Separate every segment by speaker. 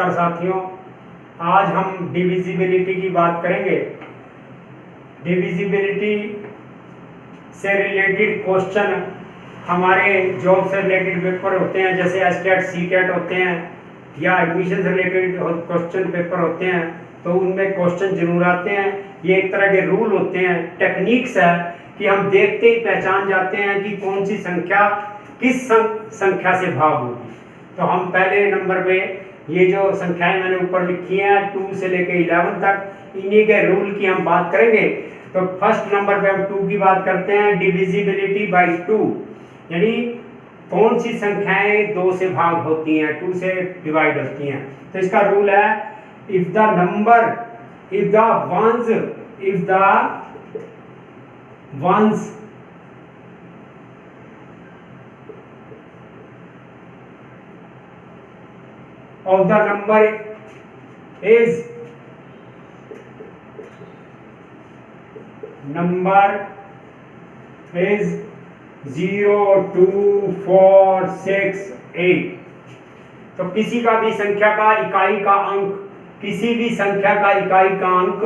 Speaker 1: नमस्कार साथियों, आज हम डिविजिबिलिटी की बात करेंगे। डिविजिबिलिटी से रिलेटेड क्वेश्चन हमारे जॉब से रिलेटेड पेपर होते हैं, जैसे एसटेट सीटेट होते हैं या एडमिशन से रिलेटेड क्वेश्चन पेपर होते हैं, तो उनमें क्वेश्चन जरूर आते हैं। ये एक तरह के रूल होते हैं, टेक्निक्स है कि हम देखते ही पहचान जाते हैं कि कौन सी संख्या किस संख्या से भाग होगी। तो हम पहले नंबर पे ये जो संख्याएं मैंने ऊपर लिखी हैं 2 से लेकर 11 तक, इन्हीं के रूल की हम बात करेंगे। तो फर्स्ट नंबर पे हम 2 की बात करते हैं, डिविजिबिलिटी बाय 2, यानी कौन सी संख्याएं 2 से भाग होती हैं, 2 से डिवाइड होती हैं। तो इसका रूल है, if the once of the number is 0, 2, 4, 6, 8। तो किसी का भी संख्या का इकाई का अंक, किसी भी संख्या का इकाई का अंक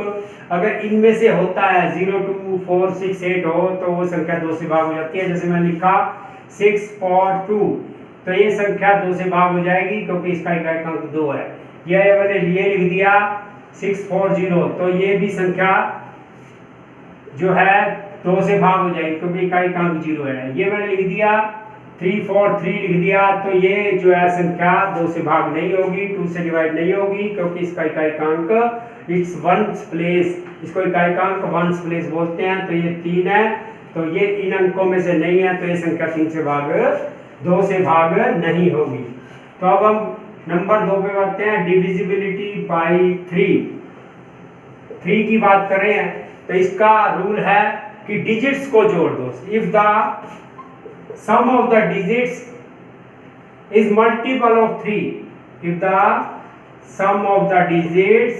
Speaker 1: अगर इनमें से होता है 0, 2, 4, 6, 8 हो, तो वो संख्या 2 से भाग हो जाती है। जैसे मैंने लिखा 6, 4, 2, तो ये संख्या 2 से भाग हो जाएगी क्योंकि इसका इकाई का अंक 2 है। यह मैंने लिए लिख दिया 640, तो ये भी संख्या जो है 2 से भाग हो जाएगी क्योंकि इकाई का अंक 0 है। ये मैंने लिख दिया 343 लिख दिया, तो ये जो है संख्या 2 से भाग नहीं होगी, 2 से डिवाइड नहीं होगी क्योंकि इसका इकाई का अंक इट्स वंस प्लेस, इसको इकाई का अंक वंस प्लेस बोलते हैं। तो ये 3 है, तो ये इन अंकों में से नहीं है, तो ये संख्या 2 से भाग नहीं होगी। तो अब हम नंबर 2 पे बढ़ते हैं, डिविजिबिलिटी बाय 3 की बात करें तो इसका रूल है कि डिजिट्स को जोड़ दो। If the sum of the digits is multiple of 3, if the sum of the digits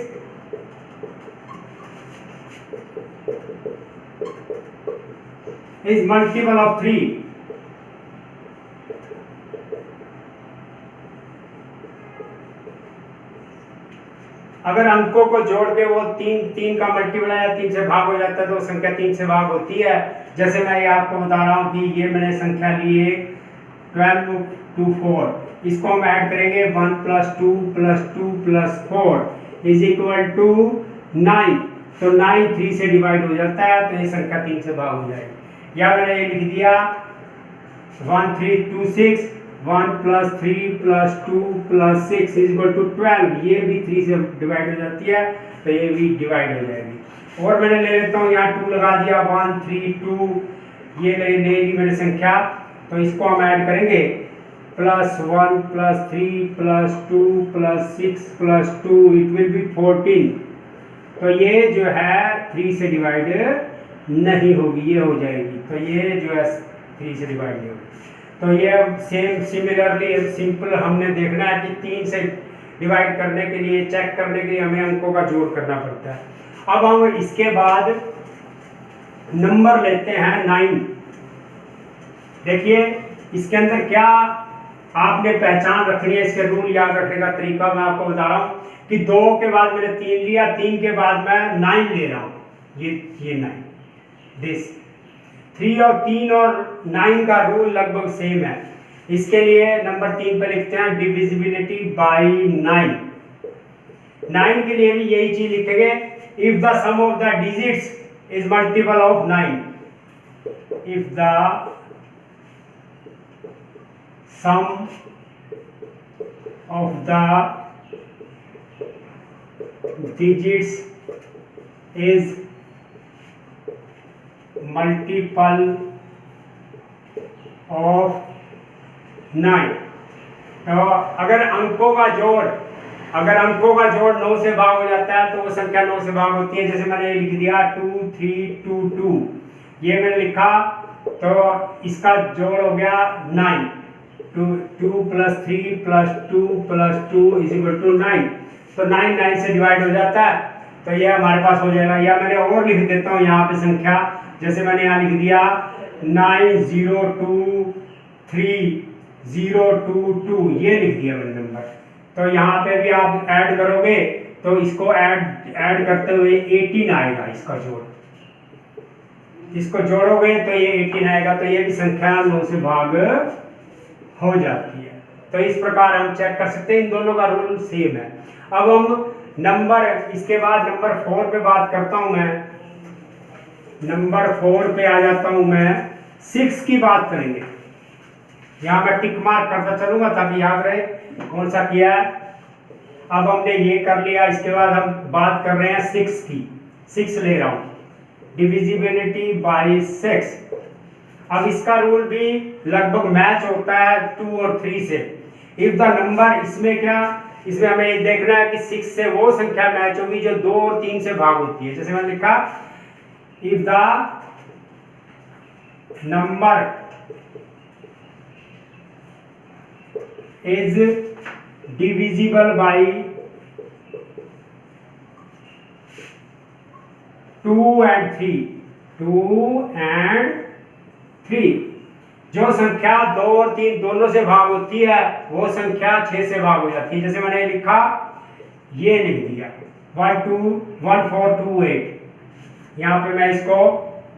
Speaker 1: is multiple of 3, अगर अंकों को जोड़ के वो 3 का मल्टीप्लाई या 3 से भाग हो जाता है तो संख्या 3 से भाग होती है। जैसे मैं ये आपको बता रहा हूँ कि ये मैंने संख्या ली है 12 to 4, इसको हम ऐड करेंगे 1 + 2 + 2 + 4 = 9, तो 9 3 से डिवाइड हो जाता है, तो ये संख्या 3 से भाग हो जाएगी। या मैंने ये लिख दिया 1326, 1 + 3 + 2 + 6 = 12, ये भी 3 से डिवाइड हो जाती है, तो ये भी डिवाइड हो जाएगी। और मैंने ले लेता हूँ यहाँ 2 लगा दिया, 1 3 2, ये ले ली मैंने संख्या, तो इसको हम ऐड करेंगे +1 + 3 + 2 + 6 + 2 = 14, तो ये जो है 3 से डिवाइड नहीं होगी, ये हो जाएगी। तो ये जो है 3 से डिवाइड नहीं होगी। तो ये सिमिलरली सिंपल हमने देखना है कि 3 से डिवाइड करने के लिए, चेक करने के लिए हमें अंकों का जोड़ करना पड़ता है। अब हम इसके बाद नंबर लेते हैं 9। देखिए इसके अंदर क्या आपने पहचान रखनी है, इसके रूल याद रखने का तरीका मैं आपको बता रहा हूँ कि 2 के बाद मैंने 3 लिया, 3 के बाद मैं 9 ले रहा हूँ, ये 9 दिस 3 और 3 और 9 का रूल लगभग सेम है। इसके लिए नंबर 3 पे लिखते हैं डिविजिबिलिटी बाय 9। 9 के लिए भी यही चीज लिखेंगे, if the sum of the digits is multiple of 9, if the sum of the digits is multiple of 9, तो अगर अंकों का जोड़ 9 से भाग हो जाता है तो वो संख्या 9 से भाग होती है। जैसे मैंने लिख दिया 2 3 2 2, ये मैंने लिखा, तो इसका जोड़ हो गया 9, 2 + 3 + 2 + 2 = 9, तो 9 9 से डिवाइड हो जाता है, तो ये हमारे पास हो जाएगा। या मैंने और लिख देता हूँ यहाँ पे संख्या, जैसे मैंने यहाँ लिख दिया 9023 022, ये लिख दिया मैंने नंबर। तो यहाँ पे भी आप ऐड करोगे तो इसको ऐड करते हुए 18 आएगा, इसका जोड़, इसको जोड़ोगे तो ये 18 आएगा। तो ये भी संख्या 9 से भाग हो जाती है। तो इस प्रकार हम चेक कर सकते हैं, इन दोनों का रूल सेम है। अब हम नंबर, इसके बाद नंबर 4 पे बात करता हूं मैं। नंबर 4 पे आ जाता हूं मैं, 6 की बात करेंगे। यहाँ मैं टिक मार्क करता चलूंगा ताकि याद रहे कौन सा किया है। अब हमने ये कर लिया, इसके बाद हम बात कर रहे हैं 6 की। 6 ले रहा हूं, डिविजिबिलिटी बाय 6। अब इसका रूल भी लगभग मैच होता है 2 और 3 से। इफ द नंबर, इसमें क्या, इसमें हमें देखना है कि 6 से वो संख्या मैच होगी जो 2 और 3 से भाग होती है। जैसे मैंने लिखा, if the number is divisible by 2 and 3, 2 and 3, जो संख्या 2 और 3 दोनों से भाग होती है वो संख्या 6 से भाग हो जाती है। जैसे मैंने लिखा, ये लिख दिया 1 2 1 4 2 8। यहाँ पे मैं इसको,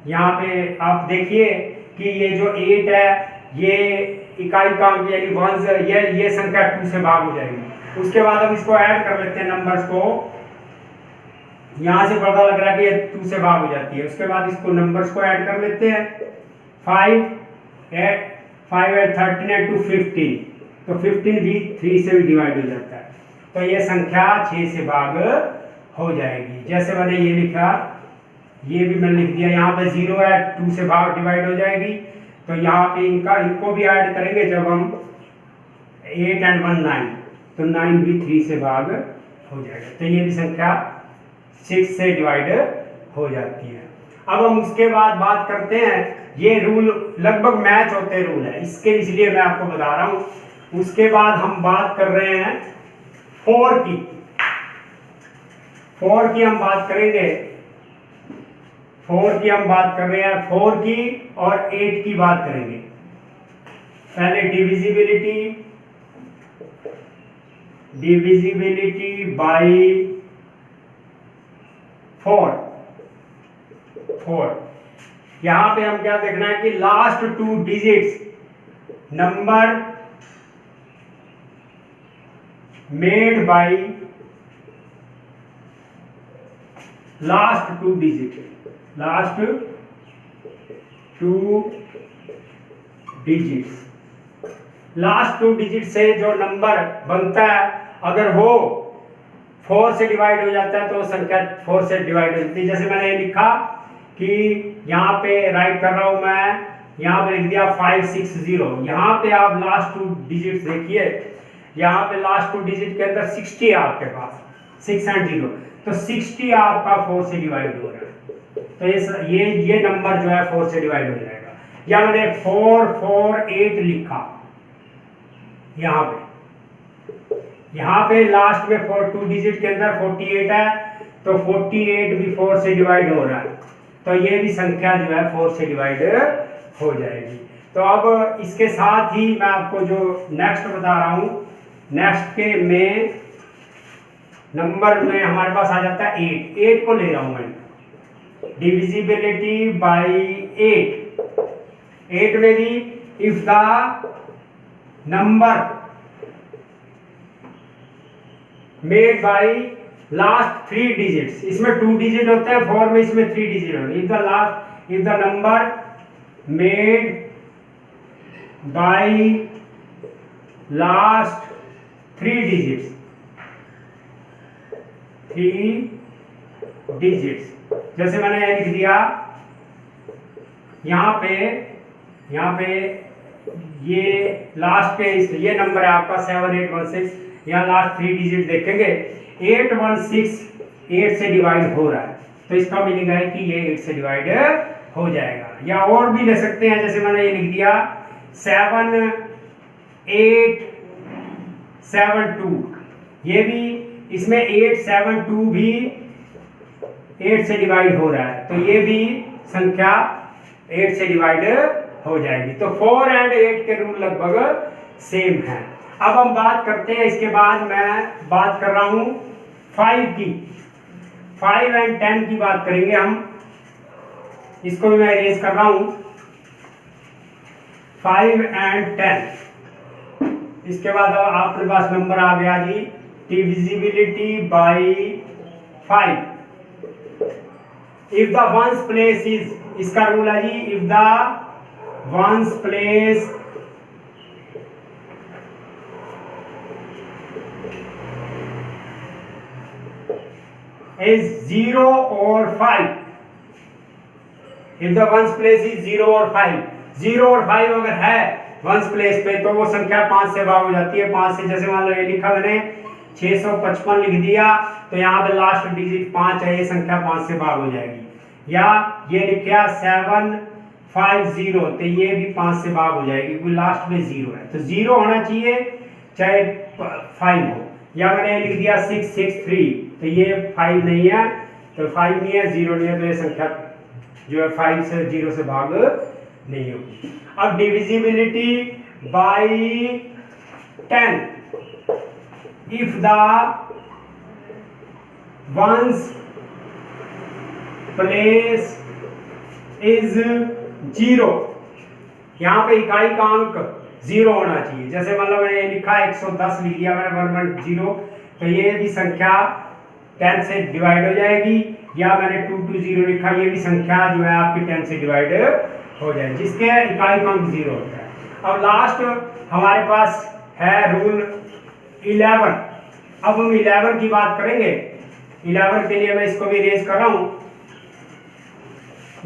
Speaker 1: यहाँ पे आप देखिए कि ये जो 8 है ये इकाई काउंट यानी वंस, ये संख्या 2 से भाग हो जाएगी। उसके बाद हम इसको ऐड कर लेते हैं नंबर्स को। यहाँ से पता लग रहा है कि ये 2 से भाग हो जाती है। उसके बाद इसको नंबर्स को ऐड कर लेते हैं। 5 8 13 and 2 15, तो 15 भी 3 से भी डिवाइड हो जाता है। तो ये संख्या 6 से भाग हो जाएगी। जैसे मैंने ये लिखा, ये भी मैंने लिख दिया। यहाँ पे 0 है, 2 से भाग डिवाइड हो जाएगी। तो यहाँ पे इनको भी ऐड करेंगे जब हम 8 and 1 9, तो 9 भी 3 से भाग हो जाएगा। तो ये भी संख्या 6 से डिवाइड हो जाती है। अब हम उसके बाद बात करते हैं, ये रूल लगभग मैच होते रूल है इसके, इसलिए मैं आपको बता रहा हूं। उसके बाद हम बात कर रहे हैं 4 की। 4 की हम बात करेंगे, 4 की हम बात कर रहे हैं, 4 की और 8 की बात करेंगे। पहले डिविजिबिलिटी बाय 4। यहां पे हम क्या देखना है कि last 2 digits number made by last 2 digit से जो नंबर बनता है, अगर वो 4 से डिवाइड हो जाता है तो संख्या 4 से डिवाइड हो जाती है। जैसे मैंने ये लिखा कि यहाँ पे राइट कर रहा हूं मैं, यहाँ पे लिख दिया 560। यहाँ पे आप लास्ट 2 डिजिट देखिए, यहाँ पे लास्ट 2 डिजिट के अंदर 60 है आपके पास, 6 and 0, तो 60 आपका 4 से डिवाइड हो रहा है। तो ये नंबर जो है 4 से डिवाइड हो जाएगा। या मैंने 448 लिखा, यहाँ पे लास्ट में 2 डिजिट के अंदर 48 है, तो 48 भी 4 से डिवाइड हो रहा है। तो ये भी संख्या जो है 4 से डिवाइड हो जाएगी। तो अब इसके साथ ही मैं आपको जो नेक्स्ट बता रहा हूं, नेक्स्ट के में नंबर में हमारे पास आ जाता है 8 को ले रहा हूं मैं, डिविजिबिलिटी बाय 8 में भी if the number made by last 3 digits, इसमें 2 डिजिट होते हैं 4 में, इसमें 3 डिजिट होते हैं। If the number made by last 3 digits, जैसे मैंने लिख दिया यहाँ पे ये लास्ट पे ये नंबर है आपका 7816, यहाँ लास्ट 3 डिजिट देखेंगे 816 8 से डिवाइड हो रहा है, तो इसका मीनिंग है कि ये 8 से डिवाइड हो जाएगा। या और भी ले सकते हैं, जैसे मैंने ये लिख दिया 7872, ये भी इसमें 872 भी 8 से डिवाइड हो रहा है, तो ये भी संख्या 8 से डिवाइड हो जाएगी। तो 4 and 8 के रूल लगभग सेम है। अब हम बात करते हैं, इसके बाद मैं बात कर रहा हूं 5 की, 5 एंड 10 की बात करेंगे हम। इसको भी मैं इरेज कर रहा हूं, 5 एंड 10। इसके बाद आपके पास नंबर आ गया जी divisibility by 5। If the ones place is, इसका रूल है जी, if the ones place is 0 or 5, if the ones place is 0 और 5, 0 और 5 अगर है वंस प्लेस पे तो वो संख्या 5 से भाग हो जाती है। 5 से, जैसे मान लो ये लिखा मैंने 655 लिख दिया, तो यहाँ पे लास्ट डिजिट 5 है, ये संख्या 5 से भाग हो जाएगी। या ये लिखा 750, तो ये भी 5 से भाग हो जाएगी क्योंकि लास्ट में 0 है, तो 0 होना चाहिए चाहे 5 हो। या मैंने लिख दिया 663, तो ये 5 नहीं है, तो 5 नहीं है, 0 नहीं है, तो ये संख्या जो है 5 से 0 से भाग नहीं होगी। अब divisibility by 10, if the ones place is 0, यहाँ पे इकाई का अंक 0 होना चाहिए। जैसे मतलब मैंने लिखा 110 लिख दिया मैंने 110, तो ये भी संख्या 10 से डिवाइड हो जाएगी। या मैंने 220 लिखा, ये भी संख्या जो है आपकी 10 से डिवाइड हो जाएगी, जिसके इकाई का अंक 0 होता है। अब लास्ट हमारे पास है रूल 11। अब हम 11 की बात करेंगे। 11 के लिए मैं इसको भी रेज कर रहा हूं,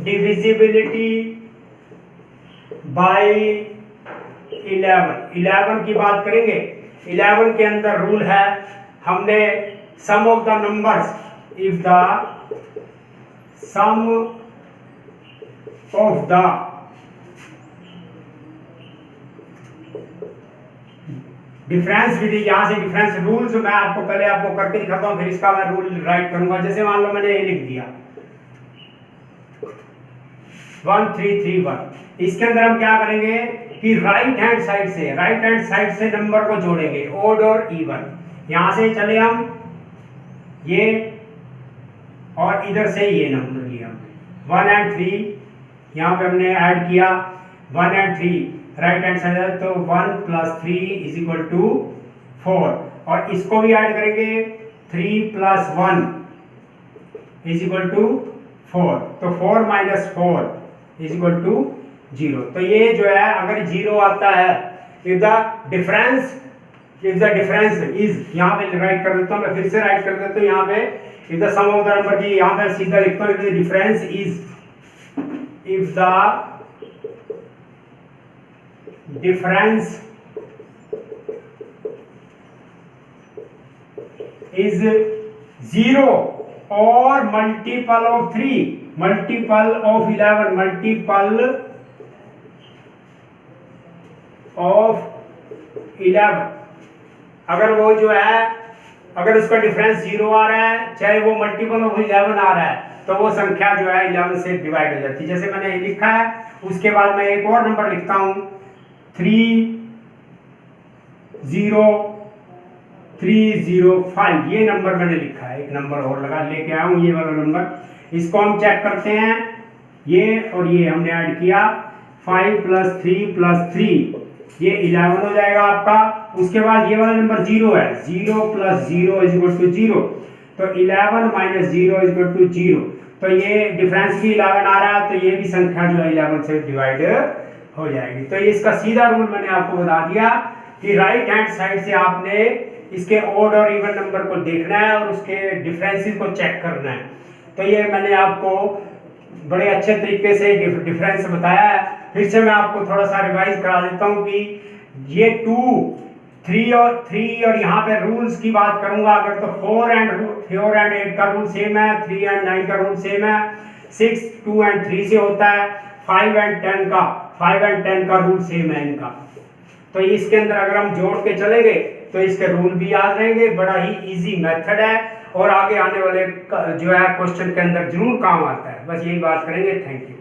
Speaker 1: डिविजिबिलिटी बाई 11 की बात करेंगे। 11 के अंदर रूल है, हमने sum of the numbers, if the sum of the difference विधि, यहां से डिफरेंस रूल्स मैं आपको पहले आपको करके दिखाता हूं, फिर इसका मैं रूल राइट करूंगा। जैसे मान लो मैंने ये लिख दिया 1331, इसके अंदर हम क्या करेंगे कि राइट हैंड साइड से नंबर को जोड़ेंगे, ओड और इवन। यहां से चले हम ये और इधर से ये नंबर लिया 1 एंड 3, यहाँ पे हमने ऐड किया 1 एंड 3 राइट हैंड साइड है, तो 1 + 3 = 4, और इसको भी ऐड करेंगे 3 + 1 = 4, तो 4 - 4 = 0। तो ये जो है अगर 0 आता है, इफ द डिफरेंस इज, यहाँ पे राइट कर देता हूँ मैं, फिर से राइट कर देता हूँ यहाँ पे, if the sum of the number की, यहाँ पे सीधा लिखता हूँ, if the difference is, if the difference is 0 और multiple of 3, multiple of 11, multiple of 11, अगर वो जो है, अगर उसका डिफरेंस 0 आ रहा है, चाहे वो मल्टीपल ऑफ 11 आ रहा है, तो वो संख्या जो है 11 से डिवाइड हो जाती है। जैसे मैंने ये लिखा है, उसके बाद मैं एक और नंबर लिखता हूं 30305, ये नंबर मैंने लिखा है, एक नंबर और लगा लेके आया हूं, ये वाला नंबर। इसको हम चेक करते हैं, ये और ये हमने ऐड किया 5 + 3 + 3, ये 11 हो जाएगा आपका। उसके बाद ये वाला नंबर 0 है, 0 + 0 = 0, तो 11 - 0 = 0, तो ये डिफरेंस भी 11 आ रहा है, तो ये भी संख्या जो है 11 से डिवाइड हो जाएगी। तो ये इसका सीधा रूल मैंने आपको बता दिया कि राइट हैंड साइड से आपने इसके ओड और इवन नंबर को देखना है और उसके डिफरेंसेस को चेक करना है। तो ये मैंने आपको बड़े अच्छे तरीके से डिफरेंस बताया है। फिर से मैं आपको थोड़ा सा रिवाइज करा देता हूँ कि ये 2, 3 और यहाँ पे रूल्स की बात करूंगा अगर, तो 4 एंड 8 का रूल सेम है, 3 एंड 9 का रूल सेम है, 6, 2 एंड 3 से होता है, 5 एंड 10 का रूल सेम है इनका। तो इसके अंदर अगर हम जोड़ के चलेंगे तो इसके रूल भी याद रहेंगे। बड़ा ही इजी मेथड है और आगे आने वाले जो है क्वेश्चन के अंदर जरूर काम आता है। बस यही बात करेंगे। Thank you.